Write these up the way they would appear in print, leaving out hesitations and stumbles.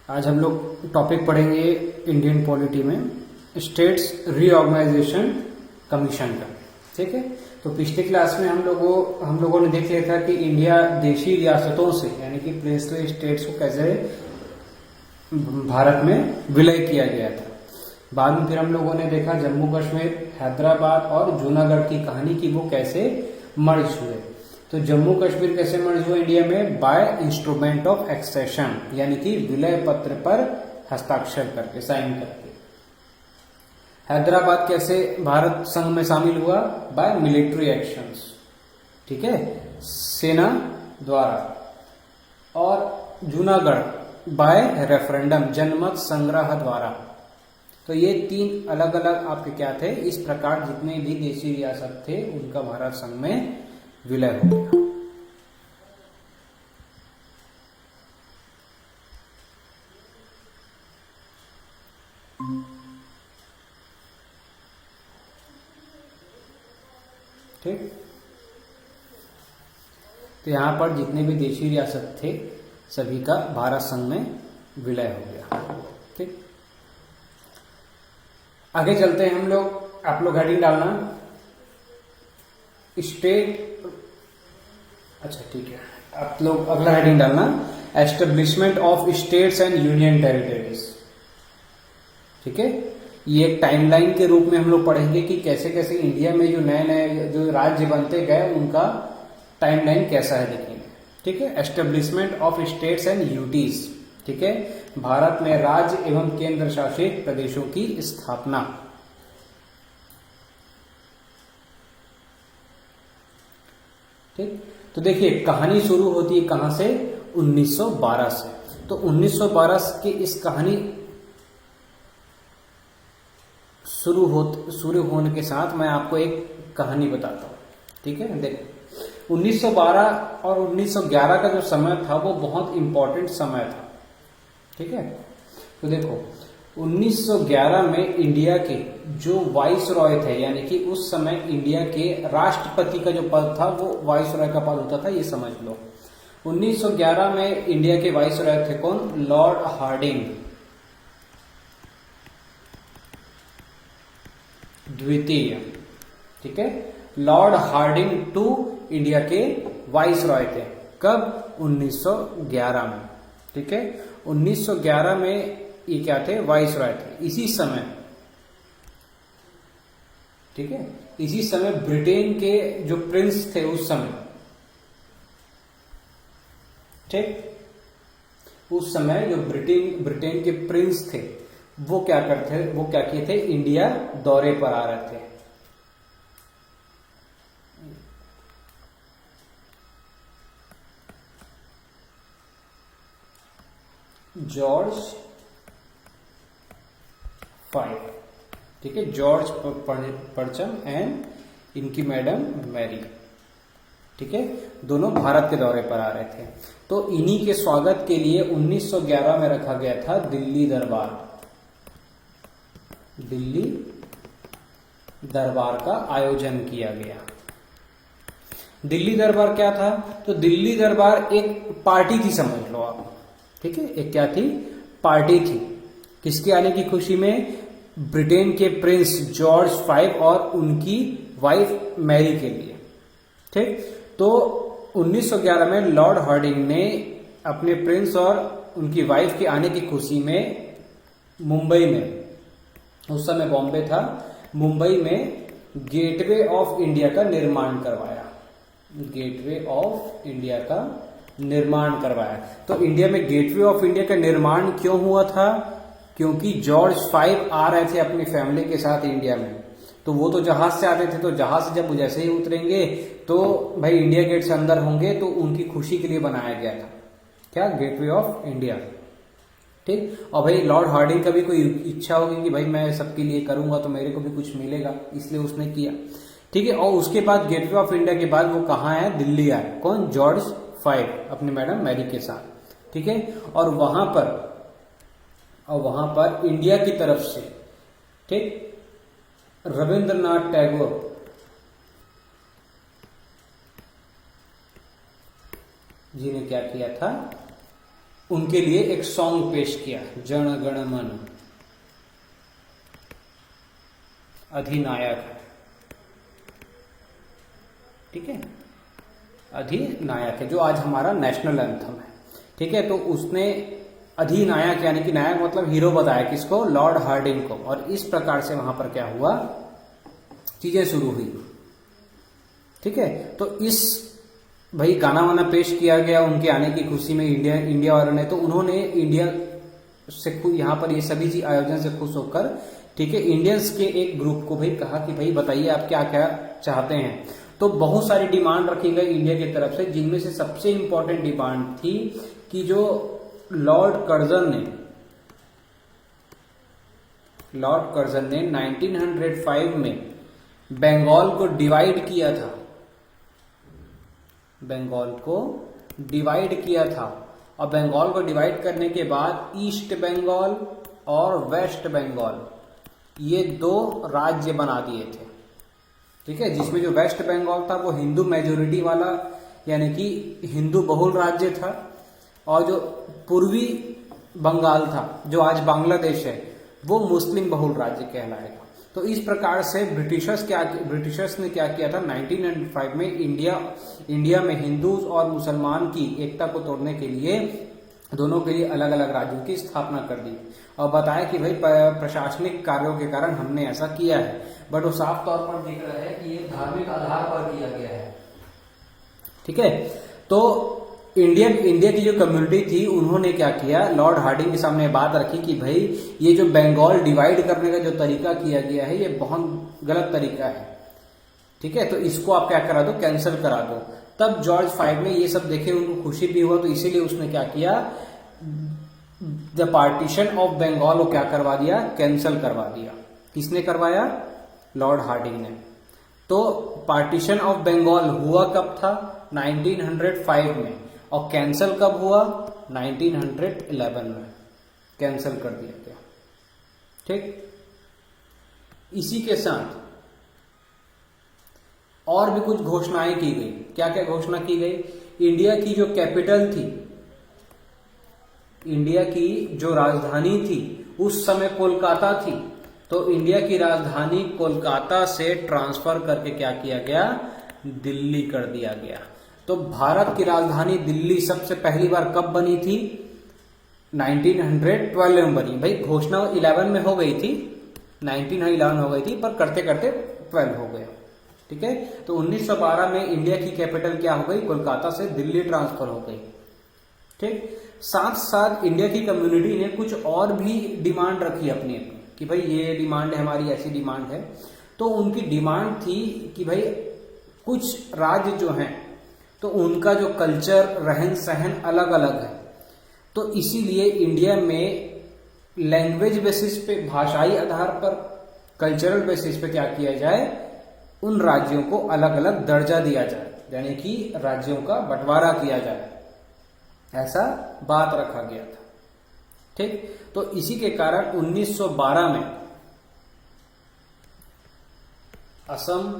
आज हम लोग टॉपिक पढ़ेंगे इंडियन पॉलिटी में स्टेट्स रीऑर्गेनाइजेशन कमीशन का। ठीक है, तो पिछले क्लास में हम लोगों ने देख लिया था कि इंडिया देशी रियासतों से यानी कि प्रिंसली स्टेट्स को कैसे भारत में विलय किया गया था। बाद में फिर हम लोगों ने देखा जम्मू कश्मीर, हैदराबाद और जूनागढ़ की कहानी की वो कैसे मर्ज हुए। तो जम्मू कश्मीर कैसे मर्ज हुआ इंडिया में? बाय इंस्ट्रूमेंट ऑफ एक्सेशन, यानी कि विलय पत्र पर हस्ताक्षर करके, साइन करके। हैदराबाद कैसे भारत संघ में शामिल हुआ? बाय मिलिट्री एक्शंस, ठीक है, सेना द्वारा। और जूनागढ़ बाय रेफरेंडम, जनमत संग्रह द्वारा। तो ये तीन अलग अलग आपके क्या थे? इस प्रकार जितने भी देशी रियासत थे उनका भारत संघ में विलय हो गया। ठीक, तो यहां पर जितने भी देशी रियासत थे सभी का भारत संघ में विलय हो गया। ठीक, आगे चलते हैं हम लोग। आप लोग हेडिंग डालना स्टेट, अच्छा ठीक है, आप लोग अगला हेडिंग डालना establishment of states and union territories. ठीक है, ये एक टाइमलाइन के रूप में हम लोग पढ़ेंगे कि कैसे कैसे इंडिया में जो नए नए जो राज्य बनते गए उनका टाइमलाइन कैसा है देखेंगे। ठीक है, establishment of states and UTs. ठीक है, भारत में राज्य एवं केंद्र शासित प्रदेशों की स्थापना। ठीक, तो देखिए कहानी शुरू होती है कहां से? 1912 से। तो 1912 की इस कहानी शुरू होने के साथ मैं आपको एक कहानी बताता हूं। ठीक है, देखो 1912 और 1911 का जो समय था वो बहुत इंपॉर्टेंट समय था। ठीक है, तो देखो 1911 में इंडिया के जो वाइस रॉय थे, यानी कि उस समय इंडिया के राष्ट्रपति का जो पद था वो वाइस रॉय का पद होता था, ये समझ लो। 1911 में इंडिया के वाइस रॉय थे कौन? लॉर्ड हार्डिंग द्वितीय। ठीक है, लॉर्ड हार्डिंग टू इंडिया के वाइस रॉय थे। कब? 1911 में। ठीक है, 1911 में ये क्या थे? वाइस रॉय थे। इसी समय, ठीक है, इसी समय ब्रिटेन के जो प्रिंस थे उस समय, ठीक, उस समय जो ब्रिटेन के प्रिंस थे वो क्या किए थे? इंडिया दौरे पर आ रहे थे। जॉर्ज 5, ठीक है, जॉर्ज परचम एंड इनकी मैडम मैरी। ठीक है, दोनों भारत के दौरे पर आ रहे थे। तो इन्हीं के स्वागत के लिए 1911 में रखा गया था दिल्ली दरबार। दिल्ली दरबार का आयोजन किया गया। दिल्ली दरबार क्या था? तो दिल्ली दरबार एक पार्टी थी, समझ लो आप। ठीक है, एक क्या थी? पार्टी थी। किसके आने की खुशी में? ब्रिटेन के प्रिंस जॉर्ज 5 और उनकी वाइफ मैरी के लिए। ठीक, तो 1911 में लॉर्ड हार्डिंग ने अपने प्रिंस और उनकी वाइफ के आने की खुशी में मुंबई में, उस समय बॉम्बे था, मुंबई में गेटवे ऑफ इंडिया का निर्माण करवाया। गेटवे ऑफ इंडिया का निर्माण करवाया। तो इंडिया में गेटवे ऑफ इंडिया का निर्माण क्यों हुआ था? क्योंकि जॉर्ज 5 आ रहे थे अपनी फैमिली के साथ इंडिया में। तो वो तो जहाज से आते थे, तो जहाज से जब जैसे ही उतरेंगे तो भाई इंडिया गेट से अंदर होंगे, तो उनकी खुशी के लिए बनाया गया था क्या? Gateway of India. ठीक, और भाई लॉर्ड हार्डिंग का भी कोई इच्छा होगी कि भाई मैं सबके लिए करूंगा तो मेरे को भी कुछ मिलेगा, इसलिए उसने किया। ठीक है, और उसके बाद गेटवे ऑफ इंडिया के बाद वो कहाँ आया? दिल्ली आया। कौन? जॉर्ज 5 अपनी मैडम मैरी के साथ। ठीक है, और वहां पर इंडिया की तरफ से, ठीक, रविंद्रनाथ टैगोर जी ने क्या किया था? उनके लिए एक सॉन्ग पेश किया, जन गण मन अधिनायक, ठीक है, अधिनायक है जो आज हमारा नेशनल एंथम है, ठीक है। तो उसने अधिनायक यानी कि नायक मतलब हीरो बताया किसको, लॉर्ड हार्डिंग को, और इस प्रकार से वहां पर क्या हुआ, चीजें शुरू हुई, ठीक है। तो इस भाई गाना वाना पेश किया गया उनके आने की खुशी में इंडिया वालों ने, तो उन्होंने इंडिया से यहाँ पर ये सभी चीज आयोजन से खुश होकर, ठीक है, इंडियंस के एक ग्रुप को भाई कहा कि भाई बताइए आप क्या क्या चाहते हैं। तो बहुत सारी डिमांड रखी गई इंडिया की तरफ से, जिनमें से सबसे इंपॉर्टेंट डिमांड थी कि जो लॉर्ड कर्जन ने 1905 में बंगाल को डिवाइड किया था, बंगाल को डिवाइड किया था, और बंगाल को डिवाइड करने के बाद ईस्ट बंगाल और वेस्ट बंगाल ये दो राज्य बना दिए थे, ठीक है। जिसमें जो वेस्ट बंगाल था वो हिंदू मेजोरिटी वाला यानी कि हिंदू बहुल राज्य था, और जो पूर्वी बंगाल था जो आज बांग्लादेश है वो मुस्लिम बहुल राज्य कहलाएगा। तो इस प्रकार से ब्रिटिशर्स ने क्या किया था, 1905 में इंडिया में हिंदू और मुसलमान की एकता को तोड़ने के लिए दोनों के लिए अलग अलग राज्यों की स्थापना कर दी, और बताया कि भाई प्रशासनिक कार्यों के कारण हमने ऐसा किया है, बट वो साफ तौर पर दिख रहा है कि ये धार्मिक आधार पर किया गया है, ठीक है। तो इंडिया की जो कम्युनिटी थी उन्होंने क्या किया, लॉर्ड हार्डिंग के सामने बात रखी कि भाई ये जो बंगाल डिवाइड करने का जो तरीका किया गया है ये बहुत गलत तरीका है, ठीक है, तो इसको आप क्या करा दो, कैंसिल करा दो। तब जॉर्ज V ने ये सब देखे, उनको खुशी भी हुआ, तो इसीलिए उसने क्या किया, द पार्टीशन ऑफ बंगाल को क्या करवा दिया, कैंसिल करवा दिया। किसने करवाया, लॉर्ड हार्डिंग ने। तो पार्टीशन ऑफ बंगाल हुआ कब था, 1905 में, और कैंसिल कब हुआ, 1911 में कैंसिल कर दिया गया, ठीक। इसी के साथ और भी कुछ घोषणाएं की गई। क्या क्या घोषणा की गई, इंडिया की जो कैपिटल थी, इंडिया की जो राजधानी थी उस समय कोलकाता थी, तो इंडिया की राजधानी कोलकाता से ट्रांसफर करके क्या किया गया, दिल्ली कर दिया गया। तो भारत की राजधानी दिल्ली सबसे पहली बार कब बनी थी, 1912 में बनी। भाई घोषणा 11 में हो गई थी, 1911 हो गई थी, पर करते करते 12 हो गया, ठीक है। तो 1912 में इंडिया की कैपिटल क्या हो गई, कोलकाता से दिल्ली ट्रांसफर हो गई, ठीक। साथ साथ इंडिया की कम्युनिटी ने कुछ और भी डिमांड रखी अपनी अपनी, कि भाई ये डिमांड है हमारी, ऐसी डिमांड है। तो उनकी डिमांड थी कि भाई कुछ राज्य जो हैं तो उनका जो कल्चर, रहन सहन अलग अलग है, तो इसीलिए इंडिया में लैंग्वेज बेसिस पे, भाषाई आधार पर, कल्चरल बेसिस पे क्या किया जाए, उन राज्यों को अलग अलग दर्जा दिया जाए, यानी कि राज्यों का बंटवारा किया जाए, ऐसा बात रखा गया था, ठीक। तो इसी के कारण 1912 में असम,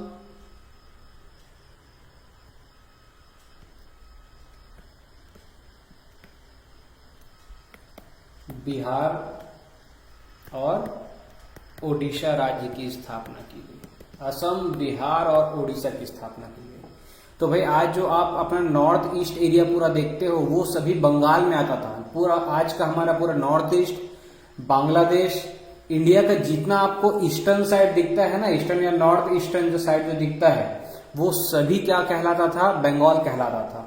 बिहार और ओडिशा राज्य की स्थापना की गई। असम, बिहार और ओडिशा की स्थापना की गई। तो भाई आज जो आप अपना नॉर्थ ईस्ट एरिया पूरा देखते हो वो सभी बंगाल में आता था। पूरा आज का हमारा पूरा नॉर्थ ईस्ट, बांग्लादेश, इंडिया का जितना आपको ईस्टर्न साइड दिखता है ना, ईस्टर्न या नॉर्थ ईस्टर्न जो साइड जो दिखता है वो सभी क्या कहलाता था, बंगाल कहलाता था।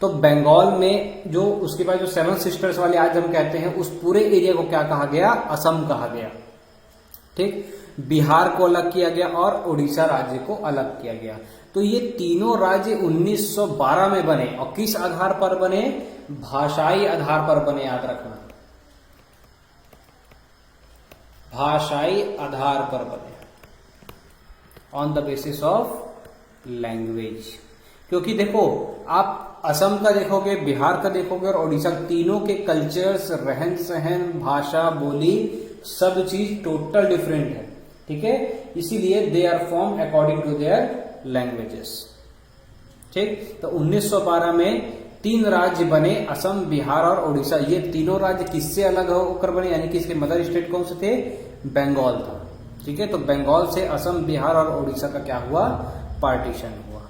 तो बंगाल में जो उसके बाद जो 7 सिस्टर्स वाले आज हम कहते हैं, उस पूरे एरिया को क्या कहा गया, असम कहा गया, ठीक। बिहार को अलग किया गया और उड़ीसा राज्य को अलग किया गया। तो ये तीनों राज्य 1912 में बने, और किस आधार पर बने, भाषाई आधार पर बने, याद रखना, भाषाई आधार पर बने, on the basis of language. क्योंकि देखो आप असम का देखोगे, बिहार का देखोगे और उड़ीसा, तीनों के कल्चर्स, रहन सहन, भाषा, बोली, सब चीज टोटल डिफरेंट है, ठीक है। इसीलिए they are form according to their languages, ठीक। तो 1912 में तीन राज्य बने, असम, बिहार और उड़ीसा। ये तीनों राज्य किससे अलग होकर बने, यानी कि इसके मदर स्टेट कौन से थे, बंगाल था। ठीक है, तो बंगाल से असम, बिहार और उड़ीसा का क्या हुआ, पार्टीशन हुआ।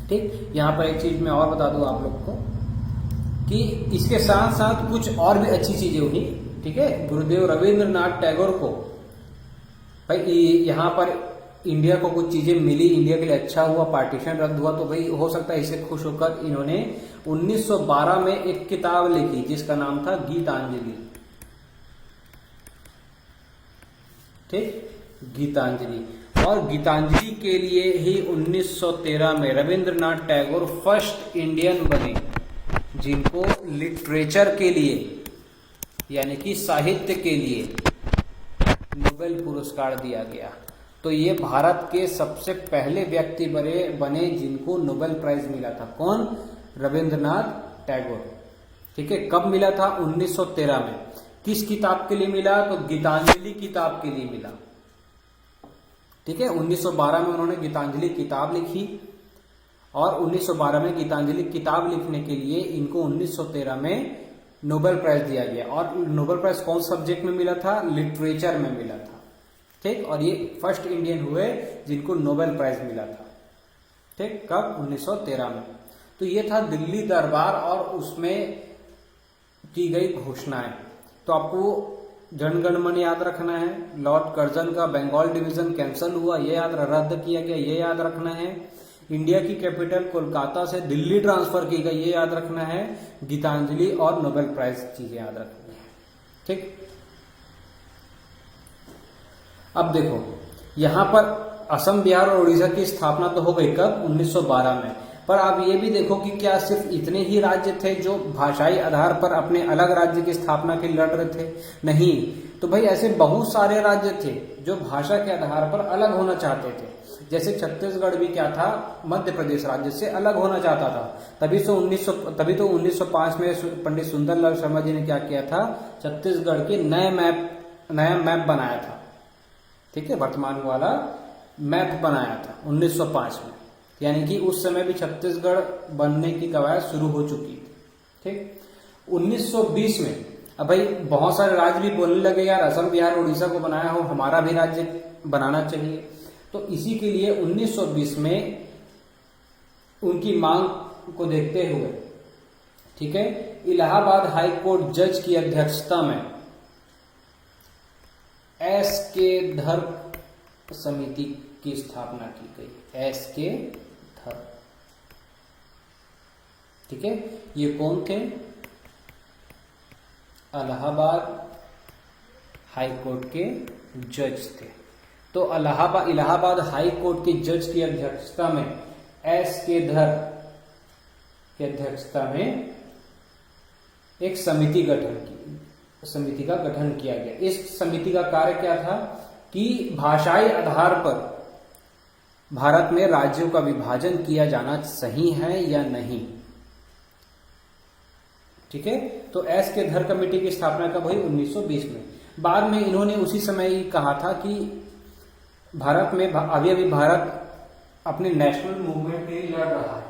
ठीक, यहां पर एक चीज मैं और बता दूं आप लोग को कि इसके साथ साथ कुछ और भी अच्छी चीजें हुई। ठीक है, गुरुदेव रविंद्रनाथ टैगोर को भाई यहाँ पर इंडिया को कुछ चीजें मिली, इंडिया के लिए अच्छा हुआ, पार्टीशन रद्द हुआ, तो भाई हो सकता है इससे खुश होकर इन्होंने 1912 में एक किताब लिखी जिसका नाम था गीतांजलि। ठीक, गीतांजलि। और गीतांजलि के लिए ही 1913 में रविंद्रनाथ टैगोर फर्स्ट इंडियन बने जिनको लिटरेचर के लिए यानी कि साहित्य के लिए नोबेल पुरस्कार दिया गया। तो ये भारत के सबसे पहले व्यक्ति बने जिनको नोबेल प्राइज मिला था। कौन, रविंद्रनाथ टैगोर। ठीक है, कब मिला था, 1913 में। किस किताब के लिए मिला, तो गीतांजलि किताब के लिए मिला। ठीक है, 1912 में उन्होंने गीतांजलि किताब लिखी और 1912 में गीतांजलि किताब लिखने के लिए इनको 1913 में नोबेल प्राइज दिया गया। और नोबेल प्राइज कौन सब्जेक्ट में मिला था, लिटरेचर में मिला था। ठीक, और ये फर्स्ट इंडियन हुए जिनको नोबेल प्राइज मिला था। ठीक, कब, 1913 में। तो ये था दिल्ली दरबार और उसमें की गई घोषणाएं। तो आपको जनगण मन याद रखना है, लॉर्ड कर्जन का बंगाल डिवीजन कैंसिल हुआ, ये याद, रद्द किया गया, ये याद रखना है। इंडिया की कैपिटल कोलकाता से दिल्ली ट्रांसफर की गई, ये याद रखना है। गीतांजलि और नोबेल प्राइज चीजें याद रखनी है। ठीक, अब देखो यहां पर असम, बिहार और उड़ीसा की स्थापना तो हो गई कब, 1912 में। पर आप ये भी देखो कि क्या सिर्फ इतने ही राज्य थे जो भाषाई आधार पर अपने अलग राज्य की स्थापना के लिए लड़ रहे थे, नहीं। तो भाई ऐसे बहुत सारे राज्य थे जो भाषा के आधार पर अलग होना चाहते थे। जैसे छत्तीसगढ़ भी क्या था, मध्य प्रदेश राज्य से अलग होना चाहता था। तभी तो 1905 में पंडित सुंदरलाल शर्मा जी ने क्या किया था, छत्तीसगढ़ के नया मैप बनाया था। ठीक है, वर्तमान वाला मैप बनाया था 1905 में, यानी कि उस समय भी छत्तीसगढ़ बनने की कवायद शुरू हो चुकी थी। ठीक, 1920 में अब भाई बहुत सारे राज्य भी बोलने लगे यार असम, बिहार, उड़ीसा को बनाया हो, हमारा भी राज्य बनाना चाहिए। तो इसी के लिए 1920 में उनकी मांग को देखते हुए, ठीक है, इलाहाबाद हाई कोर्ट जज की अध्यक्षता में एस के धर समिति की स्थापना की गई। एस के धर, ठीक है, ये कौन थे, इलाहाबाद हाई कोर्ट के जज थे। तो इलाहाबाद हाई कोर्ट के जज की अध्यक्षता में एस के धर की अध्यक्षता में एक समिति का गठन किया गया। इस समिति का कार्य क्या था कि भाषाई आधार पर भारत में राज्यों का विभाजन किया जाना सही है या नहीं। ठीक है, तो एस के धर कमेटी की स्थापना कब हुई, 1920 में। बाद में इन्होंने उसी समय ही कहा था कि भारत में अभी भारत अपने नेशनल मूवमेंट के लिए लड़ रहा है।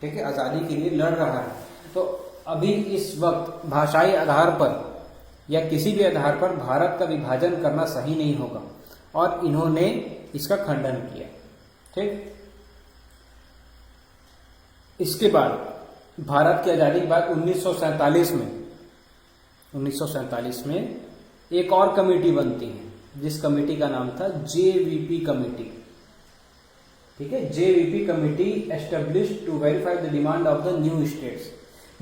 ठीक है, आजादी के लिए लड़ रहा है। तो अभी इस वक्त भाषाई आधार पर या किसी भी आधार पर भारत का विभाजन करना सही नहीं होगा, और इन्होंने इसका खंडन किया। ठीक, इसके बाद भारत की आजादी के बाद 1947 में एक और कमेटी बनती है जिस कमेटी का नाम था जेवीपी कमेटी। ठीक है, JVP committee established to verify the demand of the new states.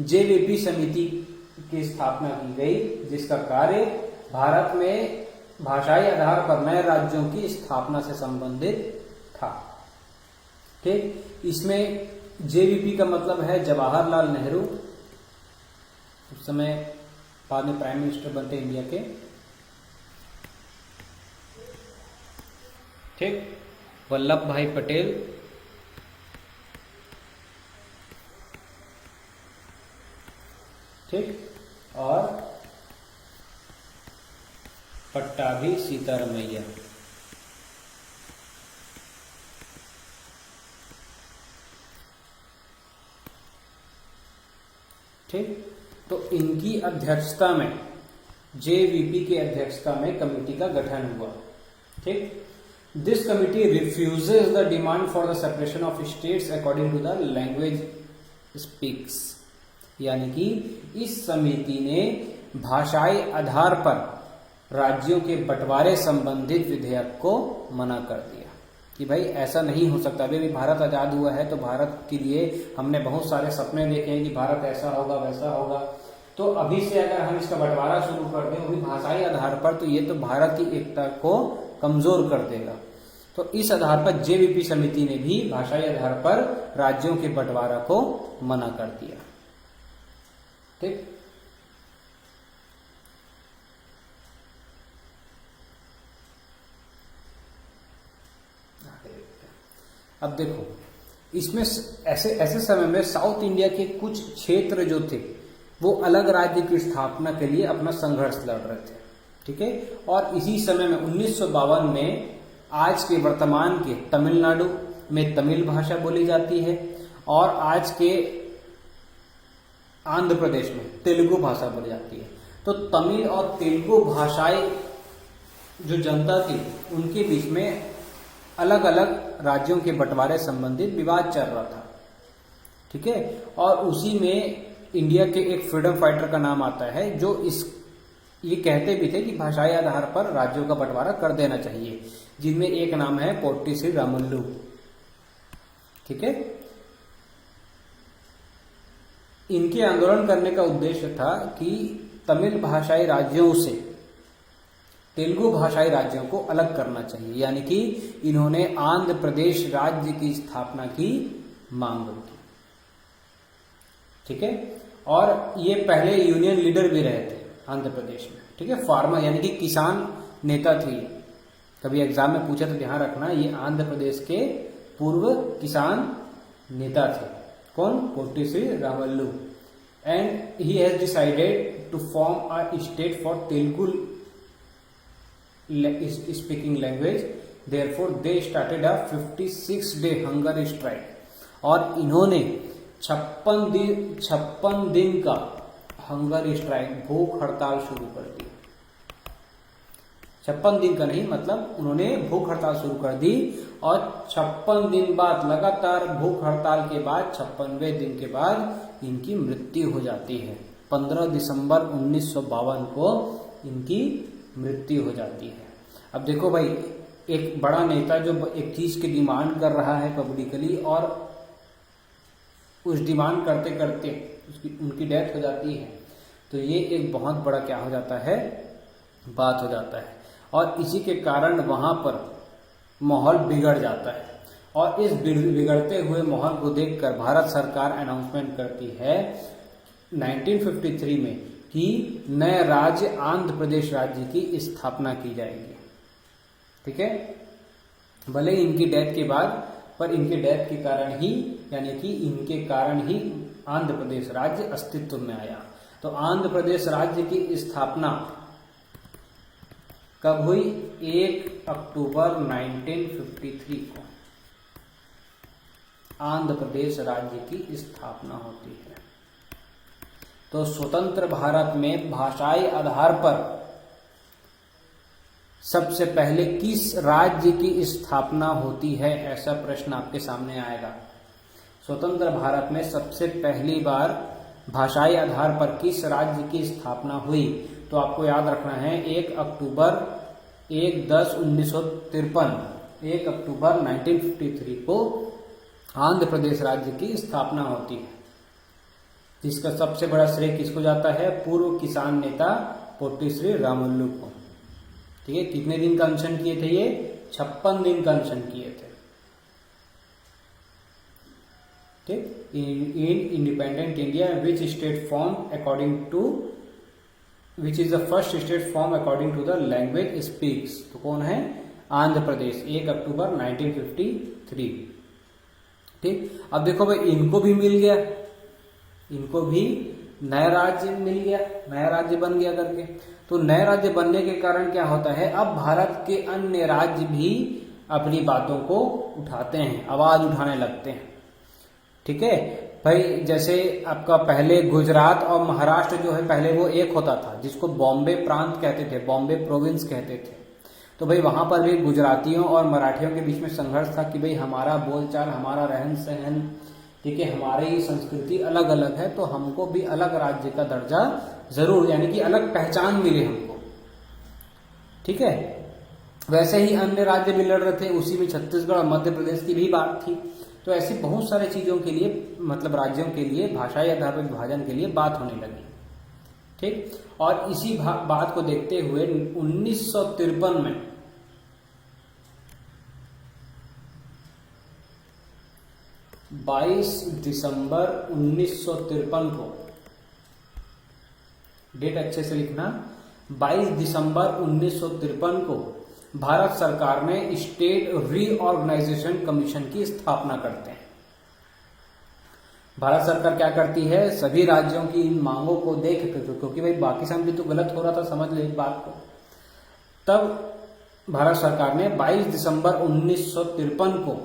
जेवीपी समिति की स्थापना की गई जिसका कार्य भारत में भाषाई आधार पर नए राज्यों की स्थापना से संबंधित था। ठीक, इसमें जेवीपी का मतलब है जवाहरलाल नेहरू, उस समय बाद में प्राइम मिनिस्टर बनते इंडिया के। ठीक, वल्लभ भाई पटेल, ठीक, और पट्टाभी सीतारमैया। ठीक। तो इनकी अध्यक्षता में, जेवीपी की अध्यक्षता में कमेटी का गठन हुआ। ठीक। This committee refuses the demand for the separation of states according to the language speaks, यानी कि इस समिति ने भाषाई आधार पर राज्यों के बंटवारे संबंधित विधेयक को मना कर दिया कि भाई ऐसा नहीं हो सकता। अभी भारत आजाद हुआ है तो भारत के लिए हमने बहुत सारे सपने देखे हैं कि भारत ऐसा होगा वैसा होगा, तो अभी से अगर हम इसका बंटवारा शुरू कर दें वो भी भाषाई आधार पर, तो ये तो भारत की एकता को कमजोर कर देगा। तो इस आधार पर जेवीपी समिति ने भी भाषाई आधार पर राज्यों के बंटवारा को मना कर दिया। ठीक। अब देखो, इसमें ऐसे समय में साउथ इंडिया के कुछ क्षेत्र जो थे वो अलग राज्य की स्थापना के लिए अपना संघर्ष लड़ रहे थे। ठीक है। और इसी समय में 1952 में आज के वर्तमान के तमिलनाडु में तमिल भाषा बोली जाती है और आज के आंध्र प्रदेश में तेलुगु भाषा बोली जाती है। तो तमिल और तेलुगु भाषाएं जो जनता थी उनके बीच में अलग अलग राज्यों के बंटवारे संबंधित विवाद चल रहा था। ठीक है। और उसी में इंडिया के एक फ्रीडम फाइटर का नाम आता है जो ये कहते भी थे कि भाषाई आधार पर राज्यों का बंटवारा कर देना चाहिए, जिनमें एक नाम है पोट्टी श्री रामुलु। ठीक है। इनके आंदोलन करने का उद्देश्य था कि तमिल भाषाई राज्यों से तेलुगु भाषाई राज्यों को अलग करना चाहिए, यानी कि इन्होंने आंध्र प्रदेश राज्य की स्थापना की मांग की। ठीक है। और ये पहले यूनियन लीडर भी रहे थे आंध्र प्रदेश में। ठीक है। फार्मर यानी कि किसान नेता थे। कभी एग्जाम में पूछा तो ध्यान रखना, ये आंध्र प्रदेश के पूर्व किसान नेता थे। कौन? Potti Sri Ramulu. And he has decided to form a state for Telugu speaking language, therefore they started a 56-day hunger strike. और इन्होंने 56 दिन का हंगर स्ट्राइक, भूख हड़ताल शुरू कर दी। 56 दिन का नहीं, मतलब उन्होंने भूख हड़ताल शुरू कर दी और 56 दिन बाद, लगातार भूख हड़ताल के बाद 56वें दिन के बाद इनकी मृत्यु हो जाती है। 15 दिसंबर 1952 को इनकी मृत्यु हो जाती है। अब देखो भाई, एक बड़ा नेता जो एक चीज की डिमांड कर रहा है पब्लिकली और उस डिमांड करते करते उनकी डेथ हो जाती है, तो ये एक बहुत बड़ा क्या हो जाता है, बात हो जाता है। और इसी के कारण वहां पर माहौल बिगड़ जाता है। और इस बिगड़ते हुए माहौल को देखकर भारत सरकार अनाउंसमेंट करती है 1953 में कि नए राज्य आंध्र प्रदेश राज्य की स्थापना की जाएगी। ठीक है। भले इनकी डेथ के बाद, पर इनके डेथ के कारण ही, यानी कि इनके कारण ही आंध्र प्रदेश राज्य अस्तित्व में आया। तो आंध्र प्रदेश राज्य की स्थापना कब हुई? 1 अक्टूबर 1953 को आंध्र प्रदेश राज्य की स्थापना होती है। तो स्वतंत्र भारत में भाषाई आधार पर सबसे पहले किस राज्य की स्थापना होती है, ऐसा प्रश्न आपके सामने आएगा। स्वतंत्र भारत में सबसे पहली बार भाषाई आधार पर किस राज्य की स्थापना हुई? तो आपको याद रखना है 1 अक्टूबर 1 अक्टूबर 1953 को आंध्र प्रदेश राज्य की स्थापना होती है, जिसका सबसे बड़ा श्रेय किसको जाता है? पूर्व किसान नेता पोट्टी श्री रामुलु को। ठीक है। कितने दिन का अनशन किए थे ये? 56 दिन का अनशन किए थे। ठीक। In independent India which state form according to which is the first state form according to the language speaks. तो कौन है? आंध्र प्रदेश। 1 अक्टूबर 1953। ठीक। अब देखो भाई, इनको भी मिल गया, इनको भी नया राज्य मिल गया, नया राज्य बन गया करके। तो नए राज्य बनने के कारण क्या होता है, अब भारत के अन्य राज्य भी अपनी बातों को उठाते हैं, आवाज उठाने लगते हैं। ठीक है। भाई जैसे आपका पहले गुजरात और महाराष्ट्र जो है पहले वो एक होता था, जिसको बॉम्बे प्रांत कहते थे, बॉम्बे प्रोविंस कहते थे। तो भाई वहां पर भी गुजरातियों और मराठियों के बीच में संघर्ष था कि भाई हमारा बोलचाल, हमारा रहन सहन, ठीक है, हमारी संस्कृति अलग अलग है, तो हमको भी अलग राज्य का दर्जा जरूर, यानी कि अलग पहचान मिले हमको, ठीक है। वैसे ही अन्य राज्य भी लड़ रहे थे, उसी में छत्तीसगढ़ और मध्य प्रदेश की भी बात थी। तो ऐसी बहुत सारी चीजों के लिए, मतलब राज्यों के लिए भाषाई आधार पर विभाजन के लिए बात होने लगी, ठीक। और इसी बात को देखते हुए 1953 में 22 दिसंबर 1953 को, डेट अच्छे से लिखना, 22 दिसंबर 1953 को भारत सरकार ने स्टेट रीऑर्गेनाइजेशन कमीशन की स्थापना करते हैं। भारत सरकार क्या करती है, सभी राज्यों की इन मांगों को देख कर, क्योंकि भाई बाकी समय भी तो गलत हो रहा था, समझ ले इस बात को, तब भारत सरकार ने 22 दिसंबर 1953 को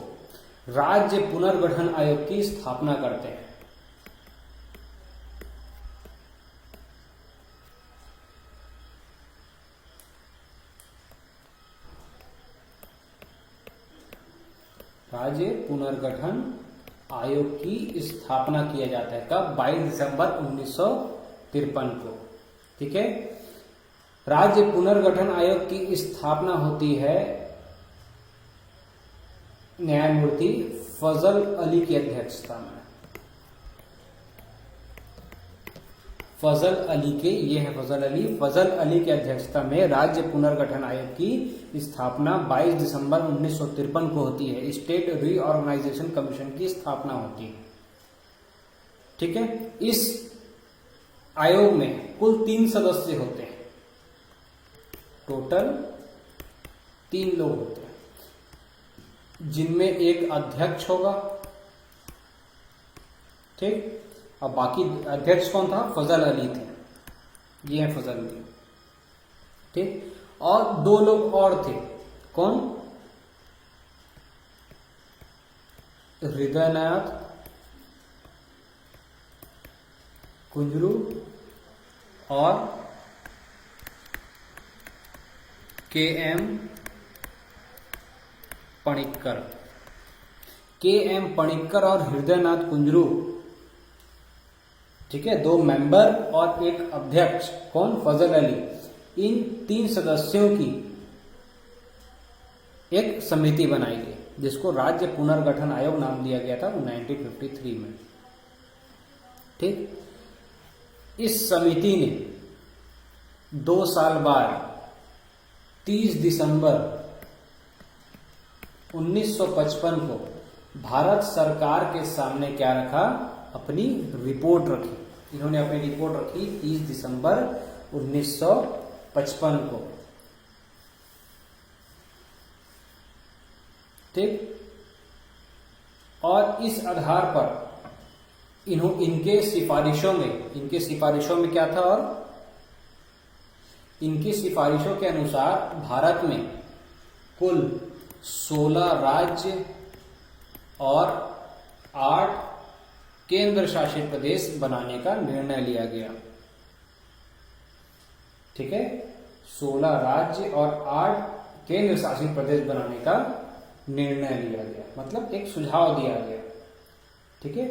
राज्य पुनर्गठन आयोग की स्थापना करते हैं। राज्य पुनर्गठन आयोग की स्थापना किया जाता है कब, 22 दिसंबर 1953 को, ठीक है। राज्य पुनर्गठन आयोग की स्थापना होती है न्यायमूर्ति फजल अली की अध्यक्षता में। फजल अली के, ये है फजल अली की अध्यक्षता में राज्य पुनर्गठन आयोग की स्थापना 22 दिसंबर 1953 को होती है। स्टेट रीऑर्गेनाइजेशन कमीशन की स्थापना होती है, ठीक है। इस आयोग में कुल 3 सदस्य होते हैं, टोटल 3 लोग होते हैं, जिनमें एक अध्यक्ष होगा, ठीक। अब बाकी अध्यक्ष कौन था, फजल अली थे, ये है फजल अली, ठीक। और 2 लोग और थे, कौन, हृदयनाथ कुंजरू और के.एम. पणिक्कर। के.एम. पणिक्कर और हृदयनाथ कुंजरू, ठीक है, 2 मेंबर और एक अध्यक्ष, कौन, फजल अली। इन 3 सदस्यों की एक समिति बनाई गई, जिसको राज्य पुनर्गठन आयोग नाम दिया गया था 1953 में, ठीक। इस समिति ने 2 साल बाद 30 दिसंबर 1955 को भारत सरकार के सामने क्या रखा, अपनी रिपोर्ट रखी। इन्होंने अपनी रिपोर्ट रखी 30 दिसंबर 1955 को, ठीक। और इस आधार पर इनके सिफारिशों में क्या था, और इनकी सिफारिशों के अनुसार भारत में कुल 16 राज्य और 8 केंद्र शासित प्रदेश बनाने का निर्णय लिया गया, ठीक है। 16 राज्य और 8 केंद्र शासित प्रदेश बनाने का निर्णय लिया गया, मतलब एक सुझाव दिया गया, ठीक है।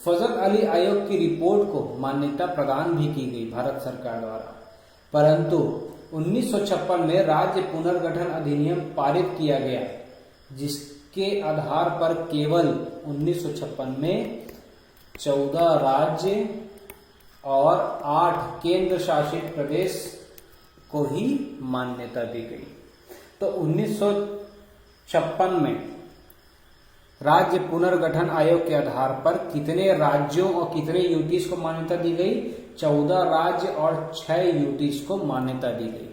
फजल अली आयोग की रिपोर्ट को मान्यता प्रदान भी की गई भारत सरकार द्वारा, परंतु 1956 में राज्य पुनर्गठन अधिनियम पारित किया गया, जिसके आधार पर केवल 1956 में 14 राज्य और 8 केंद्र शासित प्रदेश को ही मान्यता दी गई। तो 1956 में राज्य पुनर्गठन आयोग के आधार पर कितने राज्यों और कितने यूटीज को मान्यता दी गई, 14 राज्य और 6 यूटीज को मान्यता दी गई,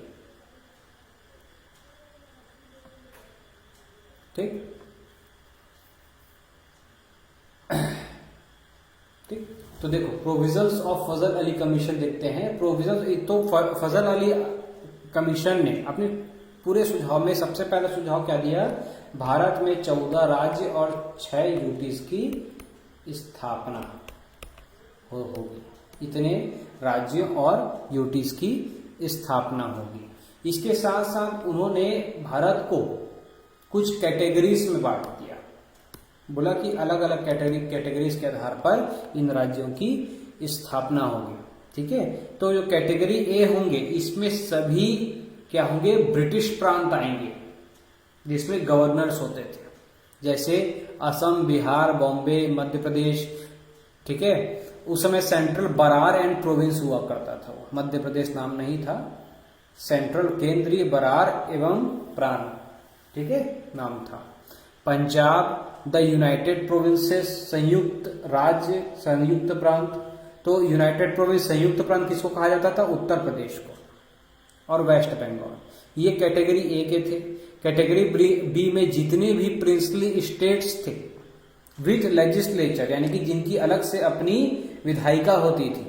ठीक। ठीक, तो देखो provisions of Fazal Ali commission देखते हैं। प्रोविजंस, तो फजल अली कमीशन ने अपने पूरे सुझाव में सबसे पहला सुझाव क्या दिया, भारत में 14 राज्य और 6 यूटीज की स्थापना, होगी, इतने राज्यों और यूटीज की स्थापना होगी। इसके साथ साथ उन्होंने भारत को कुछ कैटेगरीज में बांट दिया, बोला कि अलग अलग कैटेगरीज के आधार पर इन राज्यों की स्थापना होगी। ठीक है, तो जो कैटेगरी ए होंगे इसमें सभी क्या होंगे, ब्रिटिश प्रांत आएंगे जिसमें गवर्नर्स होते थे, जैसे असम, बिहार, बॉम्बे, मध्य प्रदेश। ठीक है, उस समय सेंट्रल बरार एंड प्रोविंस हुआ करता था, वो मध्य प्रदेश नाम नहीं था, सेंट्रल केंद्रीय बरार एवं प्रांत, ठीक है, नाम था। पंजाब द यूनाइटेड प्रोविंसेस, संयुक्त राज्य, संयुक्त प्रांत। तो यूनाइटेड प्रोविंस, संयुक्त प्रांत किसको कहा जाता था, उत्तर प्रदेश को, और वेस्ट बंगाल। ये कैटेगरी ए के थे। कैटेगरी बी में जितने भी प्रिंसली स्टेट्स थे विथ लेजिस्लेचर, यानी कि जिनकी अलग से अपनी विधायिका होती थी,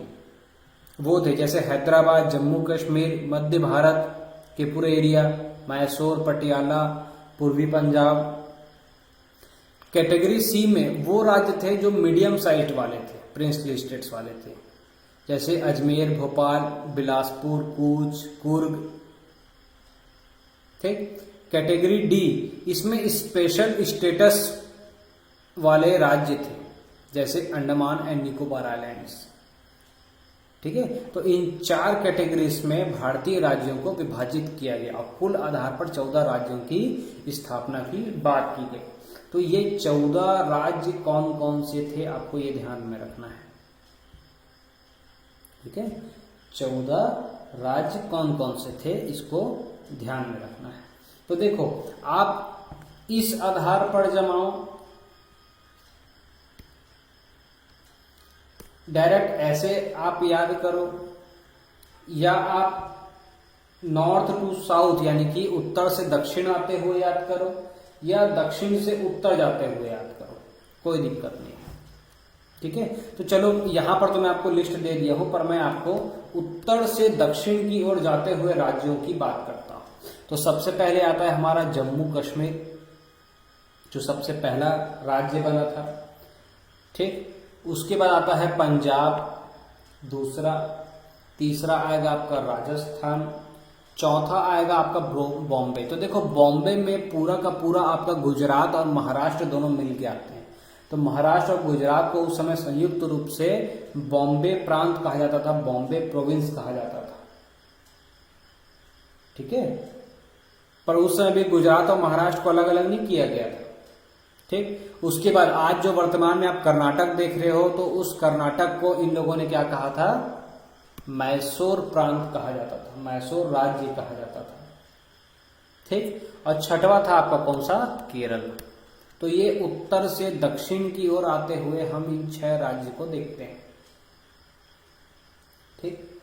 वो थे जैसे हैदराबाद, जम्मू कश्मीर, मध्य भारत के पूरे एरिया, मैसूर, पटियाला, पूर्वी पंजाब। कैटेगरी सी में वो राज्य थे जो मीडियम साइज वाले थे, प्रिंसली स्टेट्स वाले थे, जैसे अजमेर, भोपाल, बिलासपुर, कूच, कुर्ग। ठीक। कैटेगरी डी, इसमें स्पेशल स्टेटस वाले राज्य थे, जैसे अंडमान एंड निकोबार आइलैंड्स। ठीक है, तो इन 4 कैटेगरीज में भारतीय राज्यों को विभाजित किया गया और कुल आधार पर 14 राज्यों की स्थापना की बात की गई। तो ये 14 राज्य कौन कौन से थे, आपको ये ध्यान में रखना है। ठीक है, 14 राज्य कौन कौन से थे, इसको ध्यान में रखना है। तो देखो, आप इस आधार पर जमाओ, डायरेक्ट ऐसे आप याद करो, या आप नॉर्थ टू साउथ यानी कि उत्तर से दक्षिण आते हुए याद करो, या दक्षिण से उत्तर जाते हुए याद करो, कोई दिक्कत नहीं है। ठीक है, तो चलो यहां पर तो मैं आपको लिस्ट दे दिया हूं, पर मैं आपको उत्तर से दक्षिण की ओर जाते हुए राज्यों की बात करता हूं। तो सबसे पहले आता है हमारा जम्मू कश्मीर, जो सबसे पहला राज्य बना था। ठीक, उसके बाद आता है पंजाब, दूसरा, तीसरा आएगा आपका राजस्थान, चौथा आएगा आपका बॉम्बे। तो देखो, बॉम्बे में पूरा का पूरा आपका गुजरात और महाराष्ट्र दोनों मिल के आते हैं। तो महाराष्ट्र और गुजरात को उस समय संयुक्त रूप से बॉम्बे प्रांत कहा जाता था, बॉम्बे प्रोविंस कहा जाता था। ठीक है, पर उस समय भी गुजरात और महाराष्ट्र को अलग अलग नहीं किया गया था। ठीक, उसके बाद आज जो वर्तमान में आप कर्नाटक देख रहे हो, तो उस कर्नाटक को इन लोगों ने क्या कहा था, मैसूर प्रांत कहा जाता था, मैसूर राज्य कहा जाता था। ठीक, और छठवां था आपका कौन सा, केरल। तो ये उत्तर से दक्षिण की ओर आते हुए हम इन 6 राज्य को देखते हैं। ठीक,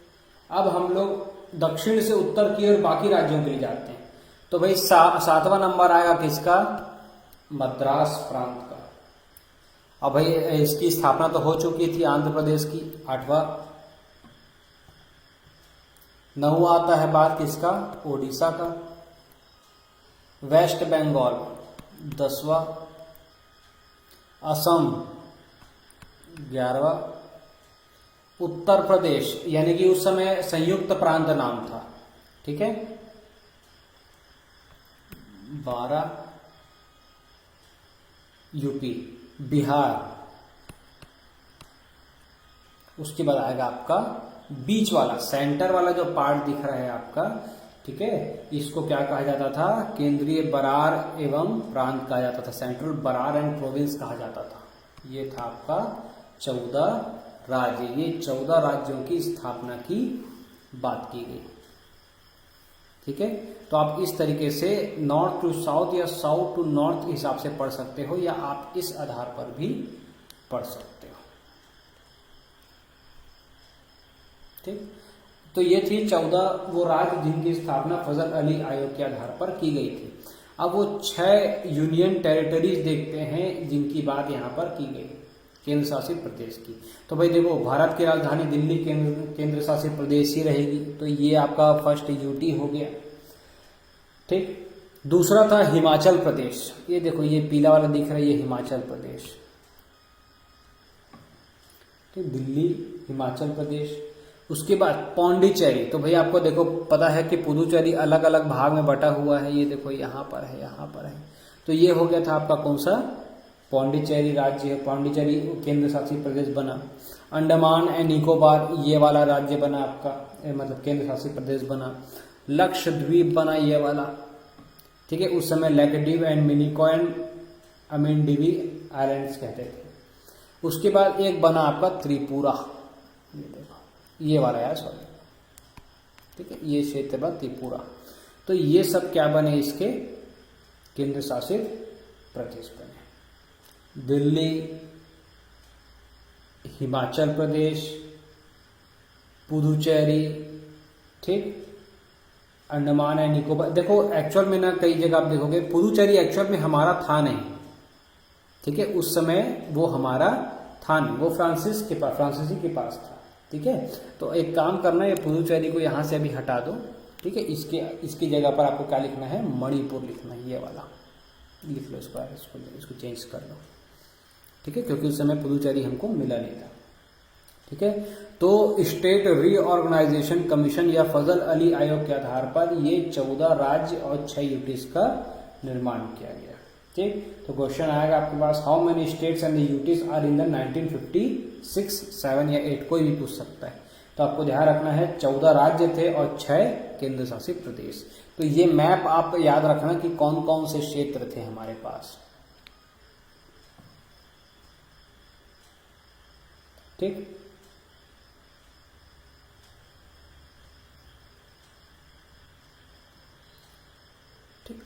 अब हम लोग दक्षिण से उत्तर की ओर बाकी राज्यों के लिए जाते हैं। तो भाई 7वां नंबर आएगा किसका, मद्रास प्रांत का। अब भाई इसकी स्थापना तो हो चुकी थी आंध्र प्रदेश की, 8वां। 9वां आता है बात किसका, ओडिशा का। वेस्ट बंगाल 10वां, असम 11वां, उत्तर प्रदेश यानी कि उस समय संयुक्त प्रांत नाम था। ठीक है, 12, यूपी, बिहार। उसके बाद आएगा आपका बीच वाला, सेंटर वाला जो पार्ट दिख रहा है आपका, ठीक है, इसको क्या कहा जाता था, केंद्रीय बरार एवं प्रांत कहा जाता था, सेंट्रल बरार एंड प्रोविंस कहा जाता था। ये था आपका 14 राज्य। ये 14 राज्यों की स्थापना की बात की गई। ठीक है, तो आप इस तरीके से नॉर्थ टू साउथ या साउथ टू नॉर्थ हिसाब से पढ़ सकते हो, या आप इस आधार पर भी पढ़ सकते हो। ठीक, तो ये थी 14 वो राज्य जिनकी स्थापना फजल अली आयोग के आधार पर की गई थी। अब वो 6 यूनियन टेरिटरीज देखते हैं जिनकी बात यहाँ पर की गई, केंद्र शासित प्रदेश की। तो भाई देखो, भारत की राजधानी दिल्ली केंद्र शासित प्रदेश ही रहेगी, तो ये आपका फर्स्ट यूटी हो गया। ठीक, दूसरा था हिमाचल प्रदेश। ये देखो, ये पीला वाला दिख रहा है, ये हिमाचल प्रदेश। ठीक, दिल्ली, हिमाचल प्रदेश। उसके बाद पौंडीचेरी, तो भाई आपको देखो पता है कि पुदुचेरी अलग अलग भाग में बटा हुआ है, ये देखो यहाँ पर है, यहाँ पर है। तो ये हो गया था आपका कौन सा, पौंडीचेरी राज्य, पौंडीचेरी केंद्र शासित प्रदेश बना। अंडमान एंड निकोबार ये वाला राज्य बना आपका, मतलब केंद्र शासित प्रदेश बना। लक्षद्वीप बना ये वाला, ठीक है, उस समय लैकदीव एंड मिनिकॉय अमिनडीवी आइलैंड्स कहते थे। उसके बाद एक बना आपका त्रिपुरा, ये देखो ये वाला यार, सॉरी, ठीक है, ये क्षेत्र बना त्रिपुरा। तो ये सब क्या बने, इसके केंद्र शासित प्रदेश बने। दिल्ली, हिमाचल प्रदेश, पुदुचेरी, ठीक, अंडमान एंड निकोबार। देखो एक्चुअल में ना कई जगह आप देखोगे पुदुचेरी एक्चुअल में हमारा था नहीं, ठीक है, उस समय वो हमारा था नहीं, वो फ्रांसीसी के पास था, ठीक है। तो एक काम करना है, ये पुदुचेरी को यहाँ से अभी हटा दो, ठीक है, इसकी जगह पर आपको क्या लिखना है, मणिपुर लिखना है, ये वाला लिख लो, इसको चेंज कर लो, ठीक है, क्योंकि उस समय पुदुचेरी हमको मिला नहीं था, ठीक है। तो स्टेट रीऑर्गेनाइजेशन कमीशन या फजल अली आयोग के आधार पर ये 14 राज्य और 6 यूटीज का निर्माण किया गया, ठीक। तो क्वेश्चन आएगा आपके पास, how many states and UTs are in the 1956, 7 या 8, कोई भी पूछ सकता है। तो आपको ध्यान रखना है 14 राज्य थे और 6 केंद्र शासित प्रदेश। तो ये मैप आप याद रखना कि कौन कौन से क्षेत्र थे हमारे पास, ठीक।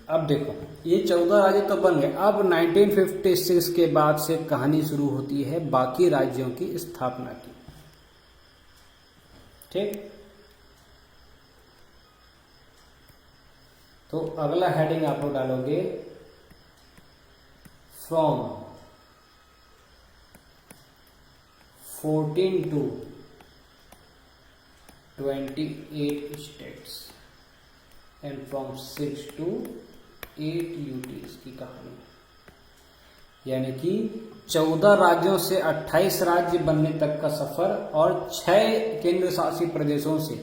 अब देखो ये 14 राज्य तो बन गए। अब 1956 के बाद से कहानी शुरू होती है बाकी राज्यों की स्थापना की, ठीक। तो अगला हेडिंग आप लोग डालोगे, from 14 to 28 states and from 6 to 8 UTs की कहानी, यानी कि 14 राज्यों से 28 राज्य बनने तक का सफर और 6 केंद्र शासित प्रदेशों से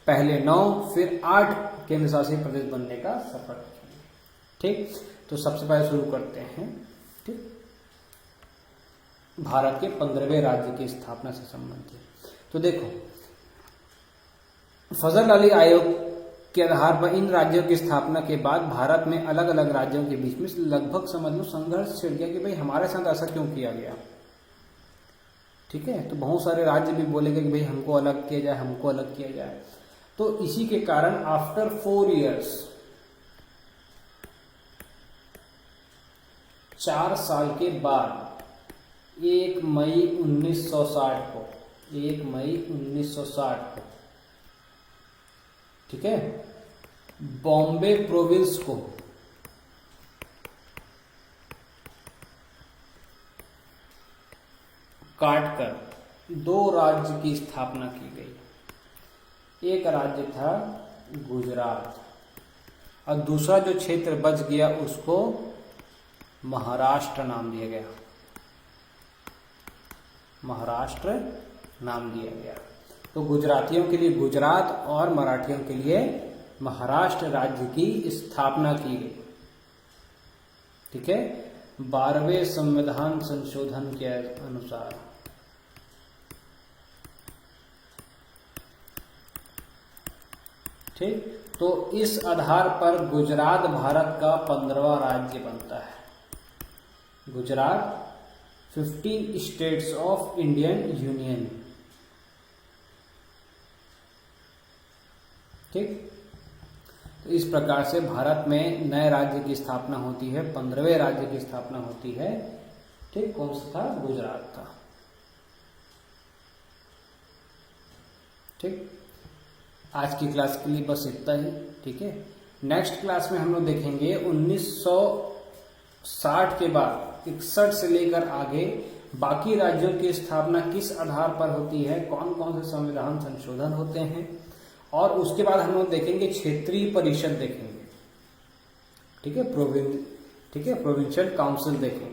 पहले 9 फिर 8 केंद्र शासित प्रदेश बनने का सफर, ठीक। तो सबसे पहले शुरू करते हैं, ठीक, भारत के 15वें राज्य की स्थापना से संबंधित। तो देखो फजल अली आयोग के आधार पर इन राज्यों की स्थापना के बाद भारत में अलग अलग राज्यों के बीच में लगभग समझ लो संघर्ष छिड़ गया कि भाई हमारे साथ ऐसा क्यों किया गया, ठीक है। तो बहुत सारे राज्य भी बोलेंगे कि भाई हमको अलग किया जाए, हमको अलग किया जाए। तो इसी के कारण आफ्टर 4 इयर्स, 4 साल के बाद 1 मई 1960 को, 1 मई 1960 को, ठीक है, बॉम्बे प्रोविंस को काटकर 2 राज्य की स्थापना की गई। एक राज्य था गुजरात और दूसरा जो क्षेत्र बच गया उसको महाराष्ट्र नाम दिया गया, महाराष्ट्र नाम दिया गया। तो गुजरातियों के लिए गुजरात और मराठियों के लिए महाराष्ट्र राज्य की स्थापना की गई, ठीक है, 12वें संविधान संशोधन के अनुसार, ठीक। तो इस आधार पर गुजरात भारत का 15वां राज्य बनता है। Gujarat 15 states of Indian union, ठीक। तो इस प्रकार से भारत में नए राज्य की स्थापना होती है, 15वें राज्य की स्थापना होती है, ठीक। कौन सा था, गुजरात था, ठीक। आज की क्लास के लिए बस इतना ही, ठीक है। नेक्स्ट क्लास में हम लोग देखेंगे 1960 के बाद 61 से लेकर आगे बाकी राज्यों की स्थापना किस आधार पर होती है, कौन कौन से संविधान संशोधन होते हैं, और उसके बाद हम लोग देखेंगे क्षेत्रीय परिषद देखेंगे, ठीक है, प्रोविंशियल काउंसिल देखेंगे।